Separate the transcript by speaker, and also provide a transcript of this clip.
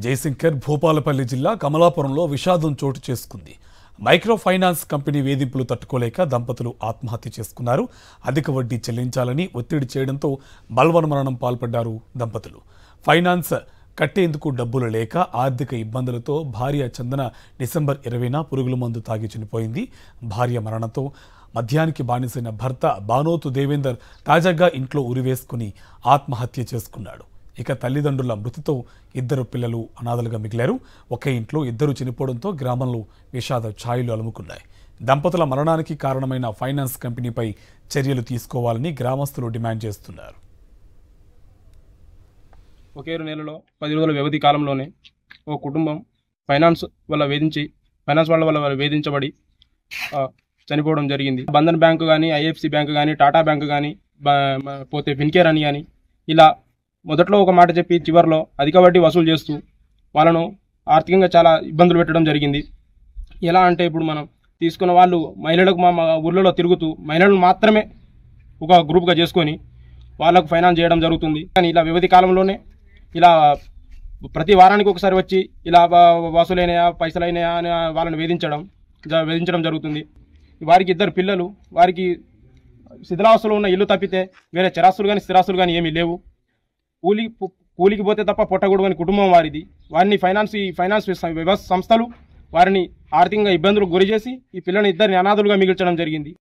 Speaker 1: జయశంకర్ భూపాలపల్లి జిల్లా కమలాపురంలో విషాదం చోటు చేసుకుంది. మైక్రో ఫైనాన్స్ కంపెనీ వేధింపులు తట్టుకోలేక దంపతులు ఆత్మహత్య చేసుకున్నారు. అధిక వడ్డీ చెల్లించాలని ఒత్తిడి చేయడంతో బలవన్మరణం పాల్పడ్డారు దంపతులు. ఫైనాన్స్ కట్టేందుకు డబ్బులు లేక ఆర్థిక ఇబ్బందులతో భార్య చందన డిసెంబర్ 20న పురుగుల మందు తాగి చనిపోయింది. భార్య మరణంతో మద్యానికి బానిసైన భర్త బానోతు దేవేందర్ తాజాగా ఇంట్లో ఉరివేసుకుని ఆత్మహత్య చేసుకున్నాడు. ఇక తల్లిదండ్రుల మృతితో ఇద్దరు పిల్లలు అనాథలుగా మిగిలారు. ఒకే ఇంట్లో ఇద్దరు చనిపోవడంతో గ్రామంలో విషాద ఛాయలు అలుముకున్నాయి. దంపతుల మరణానికి కారణమైన ఫైనాన్స్ కంపెనీపై చర్యలు తీసుకోవాలని గ్రామస్తులు డిమాండ్ చేస్తున్నారు.
Speaker 2: ఒకే నెలలో 10 రోజుల వ్యవధి కాలంలోనే ఓ కుటుంబం ఫైనాన్స్ వాళ్ళ వల్ల వేధించబడి చనిపోవడం జరిగింది. బంధన్ బ్యాంకు కానీ, ఐఎఫ్సి బ్యాంకు కానీ, టాటా బ్యాంకు కానీ, పోతే ఫిన్కేర్ అని కానీ ఇలా మొదట్లో ఒక మాట చెప్పి చివరిలో అధిక వడ్డీ వసూలు చేస్తూ వాళ్ళను ఆర్థికంగా చాలా ఇబ్బందులు పెట్టడం జరిగింది. ఎలా అంటే ఇప్పుడు మనం తీసుకున్న వాళ్ళు మహిళలకు మా ఊర్లలో తిరుగుతూ మహిళలను మాత్రమే ఒక గ్రూప్గా చేసుకొని వాళ్ళకు ఫైనాన్స్ చేయడం జరుగుతుంది. కానీ ఇలా వ్యవధి కాలంలోనే ఇలా ప్రతి వారానికి ఒకసారి వచ్చి ఇలా వసూలైనయా పైసలైనయా అని వాళ్ళని వేధించడం జరుగుతుంది. వారికి ఇద్దరు పిల్లలు, వారికి శిథిలావస్థలో ఉన్న ఇల్లు తప్పితే వేరే చరాస్తులు కానీ స్థిరాస్తులు కానీ ఏమీ లేవు. కూలికి పోతే తప్ప పొట్టగొడుగని కుటుంబం వారిది. వారిని ఫైనాన్స్ వ్యవస్థ సంస్థలు వారిని ఆర్థికంగా ఇబ్బందులకు గురి చేసి ఈ పిల్లల్ని ఇద్దరిని అనాథులుగా మిగిల్చడం జరిగింది.